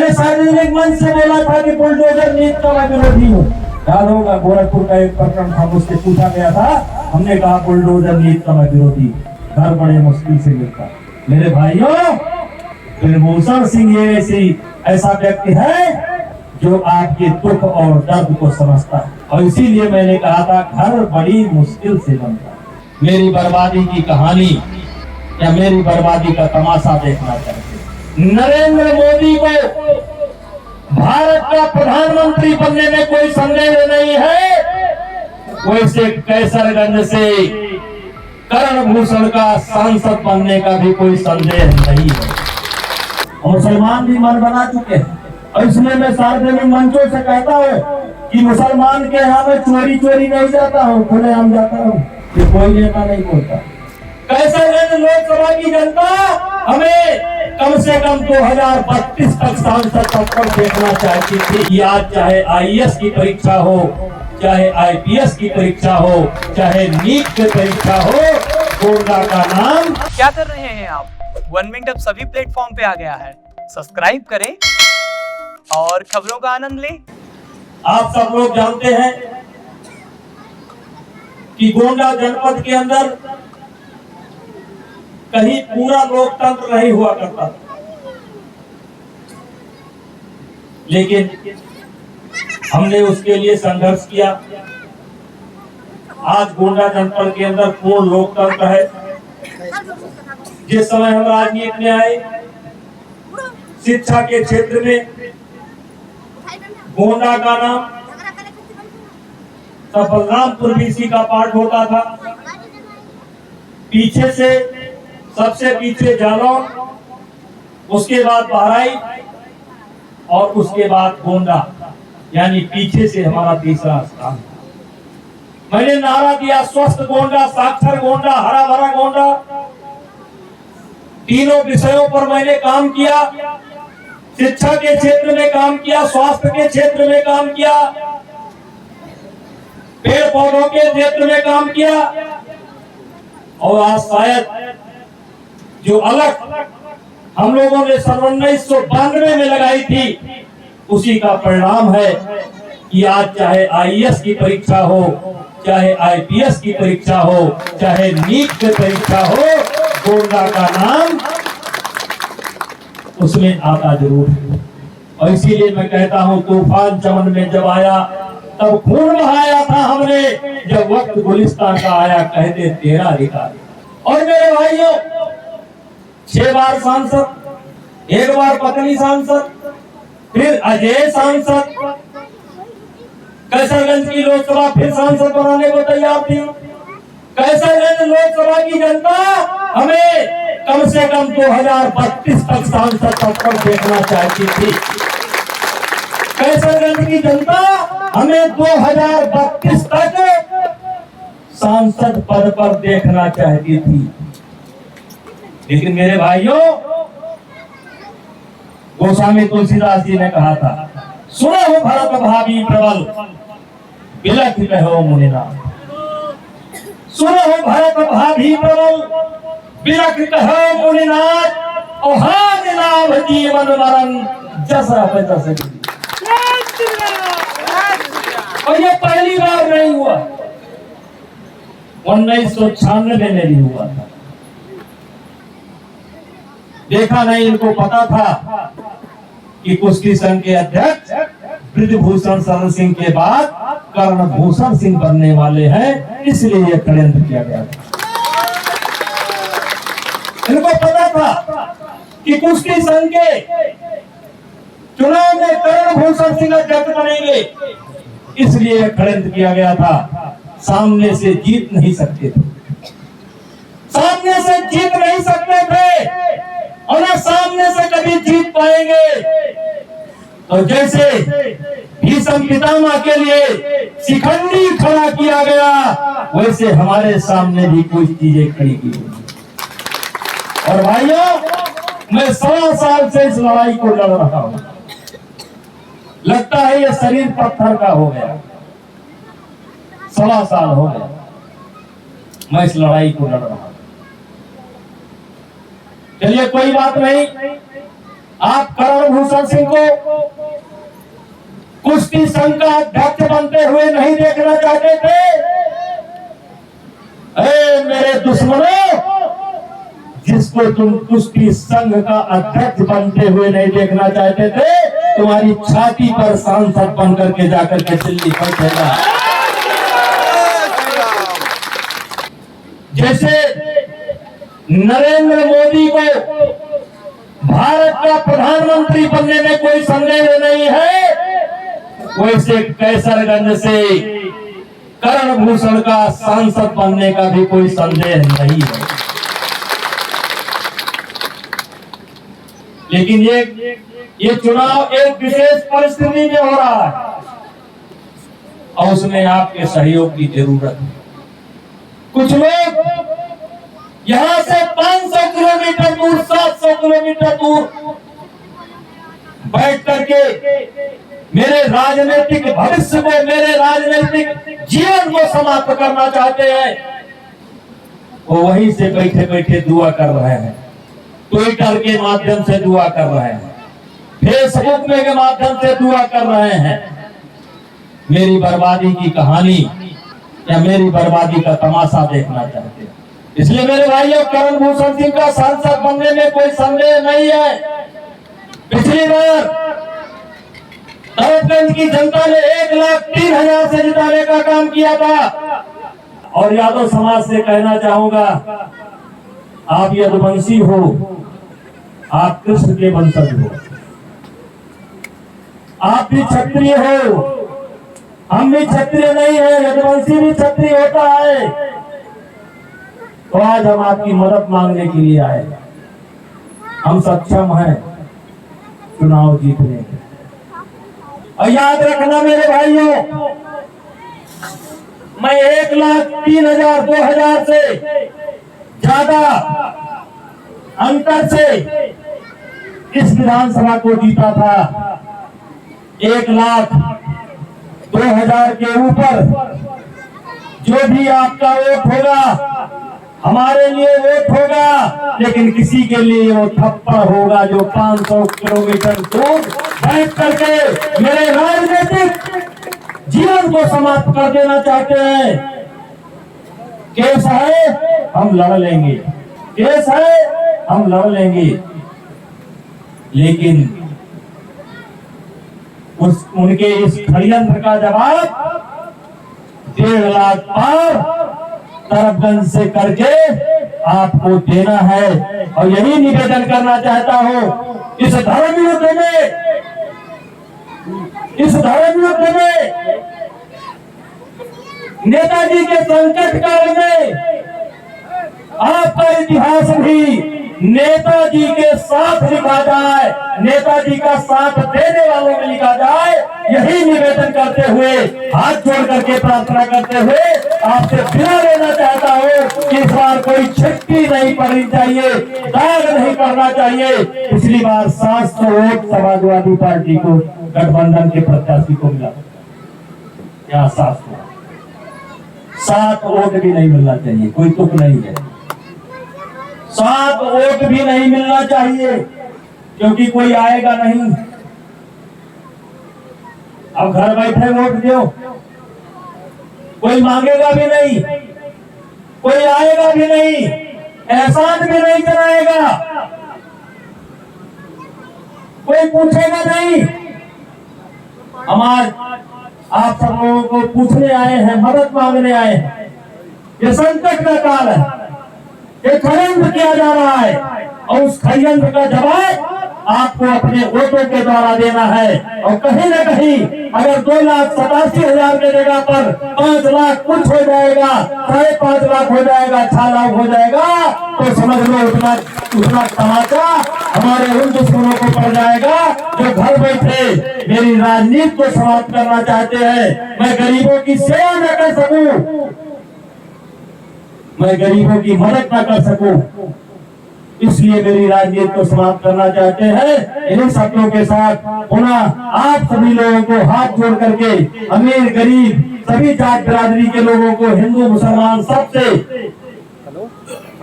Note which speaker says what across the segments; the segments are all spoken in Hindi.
Speaker 1: मैंने सार्वजनिक मंच से बोला था कि बुलडोजर नीति का मैं विरोधी हूँ। याद होगा गोरखपुर का एक प्रकरण था, मुझसे पूछा गया था, हमने कहा बुलडोजर नीति का मैं विरोधी, घर बड़े मुश्किल से मिलता। मेरे भाइयों, ब्रजभूषण सिंह ये ऐसा व्यक्ति है जो आपके दुख और दर्द को समझता है, और इसीलिए मैंने कहा था घर बड़ी मुश्किल से बनता है। मेरी बर्बादी की कहानी या मेरी बर्बादी का तमाशा देखना चाहते नरेंद्र मोदी को भारत का प्रधानमंत्री बनने में कोई संदेह नहीं है, वैसे कैसरगंज से कर्णभूषण का सांसद बनने का भी कोई संदेह नहीं है। और मुसलमान भी मन बना चुके हैं, और इसलिए मैं सार्वजनिक मंचों से कहता हूँ कि मुसलमान के यहाँ में चोरी नहीं जाता हूँ, खुलेआम जाता हूँ, ये कोई नेता नहीं बोलता। कैसरगंज लोकसभा की जनता हमें कम से कम 2032 तक सांसद पद पर देखना चाहती थी कि आज चाहे आईएएस की परीक्षा हो, चाहे आईपीएस की परीक्षा हो, चाहे नीट की परीक्षा हो, गोंडा का नाम।
Speaker 2: क्या कर रहे हैं आप? 1 मिनट अब सभी प्लेटफॉर्म पे आ गया है, सब्सक्राइब करें और खबरों का आनंद लें।
Speaker 1: आप सब लोग जानते हैं कि गोंडा जनपद के अंदर कहीं पूरा लोकतंत्र नहीं हुआ करता था, लेकिन हमने उसके लिए संघर्ष किया। आज गोंडा जनपद के अंदर पूर्ण लोकतंत्र है। जिस समय हम राजनीति में आए, शिक्षा के क्षेत्र में गोंडा का नाम तब बलरामपुर भी इसी का पार्ट होता था। पीछे से सबसे पीछे जालौन, उसके बाद बहराइच और उसके बाद गोंडा, यानी पीछे से हमारा तीसरा स्थान। मैंने नारा दिया स्वस्थ गोंडा, साक्षर गोंडा, हरा भरा गोंडा। तीनों विषयों पर मैंने काम किया। शिक्षा के क्षेत्र में काम किया, स्वास्थ्य के क्षेत्र में काम किया, पेड़ पौधों के क्षेत्र में काम किया, और आज शायद जो अलग हम लोगों ने 1992 में लगाई थी, उसी का परिणाम है कि आज चाहे आईएएस की परीक्षा हो, चाहे आईपीएस की परीक्षा हो, चाहे नीट की परीक्षा हो, गोंडा का नाम उसमें आता जरूर है। और इसीलिए मैं कहता हूं तूफान चमन में जब आया तब खून बहाया था हमने, जब वक्त गुलिस्तान का आया कहते तेरा अधिकार। और मेरे भाइयों, 6 बार सांसद, 1 बार पत्नी सांसद, फिर अजय सांसद, कैसरगंज की लोकसभा फिर सांसद बनाने को तैयार थी। कैसरगंज लोकसभा की जनता हमें कम से कम 2032 तक सांसद पद पर देखना चाहती थी। कैसरगंज की जनता हमें 2032 तक सांसद पद पर देखना चाहती थी। लेकिन मेरे भाइयों, गोस्वामी तुलसीदास जी ने कहा था, सुनो हो भरत भाभी प्रबल, बिलख कहो मुनिनाथ। सुनो हो भरत भाभी प्रबल, बिलख कहो मुनिनाथ, और हाथ लाभ जीवन मरण जस रहे तस। और ये पहली बार नहीं हुआ, 1996 में भी हुआ था। देखा नहीं, इनको पता था कि कुश्ती संघ के अध्यक्ष ब्रजभूषण शरण सिंह के बाद कर्णभूषण सिंह बनने वाले हैं, इसलिए यह षड्यंत्र किया गया था। इनको पता था कि कुश्ती संघ के चुनाव में कर्णभूषण सिंह अध्यक्ष बनेंगे, इसलिए यह षड्यंत्र किया गया था। सामने से जीत नहीं सकते थे, सामने से जीत नहीं सकते थे, और ना सामने से कभी जीत पाएंगे। तो जैसे भीष्म पितामह के लिए शिखंडी खड़ा किया गया, वैसे हमारे सामने भी कुछ चीजें खड़ी की गई। और भाइयों, मैं 16 साल से इस लड़ाई को लड़ रहा हूं। लगता है ये शरीर पत्थर का हो गया। 16 साल हो गए मैं इस लड़ाई को लड़ रहा हूं। चलिए कोई बात नहीं, आप करण भूषण सिंह को कुश्ती संघ का अध्यक्ष बनते हुए नहीं देखना चाहते थे? ए मेरे दुश्मनों, जिसको तुम कुश्ती संघ का अध्यक्ष बनते हुए नहीं देखना चाहते थे, तुम्हारी छाती पर सांसद बन करके जाकर के दिल्ली पहुंचेगा। जैसे नरेंद्र मोदी को भारत का प्रधानमंत्री बनने में कोई संदेह नहीं है, वैसे कैसरगंज से करण भूषण का सांसद बनने का भी कोई संदेह नहीं है। लेकिन ये चुनाव एक विशेष परिस्थिति में हो रहा है और उसमें आपके सहयोग की जरूरत है। कुछ लोग यहां से 500 किलोमीटर दूर, 700 किलोमीटर दूर बैठ करके मेरे राजनीतिक भविष्य को, मेरे राजनीतिक जीवन को समाप्त करना चाहते हैं। वो वहीं से बैठे बैठे दुआ कर रहे हैं, ट्विटर के माध्यम से दुआ कर रहे हैं, फेसबुक में के माध्यम से दुआ कर रहे हैं। मेरी बर्बादी की कहानी या मेरी बर्बादी का तमाशा देखना चाहते हैं। इसलिए मेरे भाइयों, करण भूषण सिंह का सांसद बनने में कोई संदेह नहीं है। पिछली बार तरफगंज की जनता ने 1,03,000 से जिताने का काम किया था। और यादव समाज से कहना चाहूंगा, आप यदुवंशी हो, आप कृष्ण के वंशज हो, आप भी क्षत्रिय हो, हम भी क्षत्रिय नहीं है, यदुवंशी भी क्षत्रिय होता है। तो आज हम आपकी मदद मांगने के लिए आए। हम सक्षम हैं चुनाव जीतने के। और याद रखना मेरे भाइयों, मैं 1,03,000 2,000 से ज्यादा अंतर से इस विधानसभा को जीता था। 1,02,000 के ऊपर जो भी आपका वोट होगा हमारे लिए वोट होगा, लेकिन किसी के लिए वो थप्पड़ होगा जो 500 किलोमीटर दूर बैठ करके मेरे राजनीतिक जीवन को समाप्त कर देना चाहते हैं। केस है, हम लड़ लेंगे, केस है, हम लड़ लेंगे, लेकिन उनके इस षड्यंत्र का जवाब 1.5 लाख पार तरफगंज से करके आपको देना है। और यही निवेदन करना चाहता हूं, इस धर्म युद्ध में नेताजी के संकट काल में आपका इतिहास भी नेताजी के साथ लिखा जाए, नेताजी का साथ देने वालों में लिखा जाए। यही निवेदन करते हुए, हाथ जोड़ करके प्रार्थना करते हुए आपसे विदा लेना चाहता हूँ कि इस बार कोई छिट्टी नहीं पड़नी चाहिए, दाग नहीं पड़ना चाहिए। पिछली बार 700 वोट समाजवादी पार्टी को, गठबंधन के प्रत्याशी को मिला, यहाँ 7 वोट भी नहीं मिलना चाहिए, कोई तुक नहीं है। 7 वोट भी नहीं मिलना चाहिए, क्योंकि कोई आएगा नहीं। अब घर बैठे वोट दो, कोई मांगेगा भी नहीं, कोई आएगा भी नहीं, एहसान भी नहीं कराएगा, कोई पूछेगा नहीं। हम आज आप सब लोगों को पूछने आए हैं, मदद मांगने आए हैं। ये संकट का काल है, ये षड्यंत्र किया जा रहा है और उस षड्यंत्र का जवाब आपको अपने वोटों के द्वारा देना है। और कहीं न कहीं अगर 2,87,000 के जगह पर 5 लाख कुछ हो जाएगा, 5.5 लाख हो जाएगा, 6 लाख हो जाएगा, तो समझ लो उतना तमाचा हमारे उन दुश्मनों को पड़ जाएगा जो घर बैठे मेरी राजनीति को समाप्त करना चाहते हैं। मैं गरीबों की सेवा न कर सकूं, मैं गरीबों की मदद न कर सकूं, इसलिए मेरी राजनीति को समाप्त करना चाहते हैं। इन्हीं शब्दों के साथ पुनः आप सभी लोगों को हाथ जोड़ करके, अमीर गरीब सभी जात बिरादरी के लोगों को, हिंदू मुसलमान सबसे,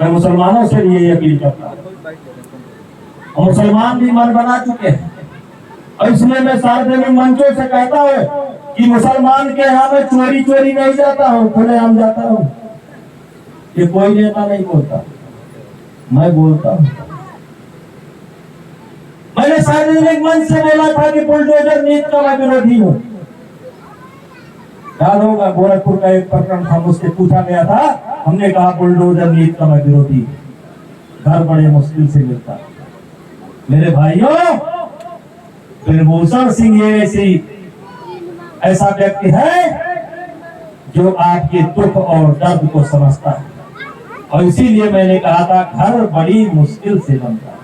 Speaker 1: मैं मुसलमानों से भी यही अपील करता हूँ, और मुसलमान भी मन बना चुके हैं। और इसलिए मैं सार्वजनिक मंचों से कहता हूँ कि मुसलमान के यहाँ में चोरी चोरी नहीं जाता हूँ, खुलेआम जाता हूँ। ये कोई नेता नहीं बोलता, मैं बोलता हूँ। मैंने सार्वजनिक मंच से बोला था कि बुलडोजर नीति का मैं विरोधी हूँ। याद होगा गोरखपुर का एक प्रकरण था, मुझसे पूछा गया था, हमने कहा बुलडोजर नीति का मैं विरोधी। घर बड़े मुश्किल से मिलता। मेरे भाइयों, ब्रजभूषण सिंह ये ऐसा व्यक्ति है जो आपके दुख और दर्द को समझता है, और इसीलिए मैंने कहा था घर बड़ी मुश्किल से बनता है।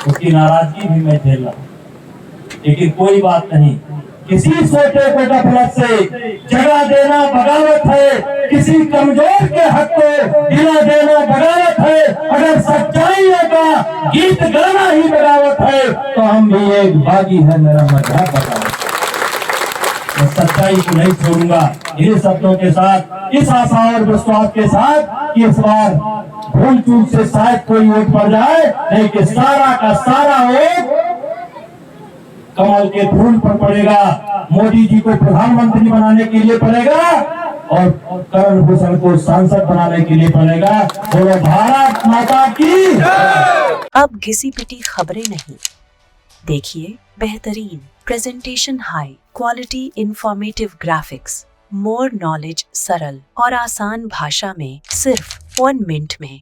Speaker 1: उसकी नाराजगी भी मैं झेल रहा हूं, लेकिन कोई बात नहीं। किसी छोटे को गफलत से जगह देना बगावत है, किसी कमजोर के हक को दिला देना बगावत है। अगर सच्चाइयों का गीत गाना ही बगावत है तो हम भी एक बागी है, मेरा मजाक बगावत। मैं सच्चाई को नहीं छोड़ूंगा। इन शब्दों के साथ, इस आशा और विश्वास के साथ कि इस बार भूल चूक से शायद कोई वोट पड़ जाए, नहीं कि सारा का सारा वोट कमल के फूल पर पड़ेगा। मोदी जी को प्रधानमंत्री बनाने के लिए पड़ेगा और करण भूषण को सांसद बनाने के लिए पड़ेगा। बोलो भारत माता की।
Speaker 3: अब घिसी पिटी खबरें नहीं, देखिए बेहतरीन presentation, high quality informative graphics, more knowledge, सरल और आसान भाषा में सिर्फ 1 मिनट में।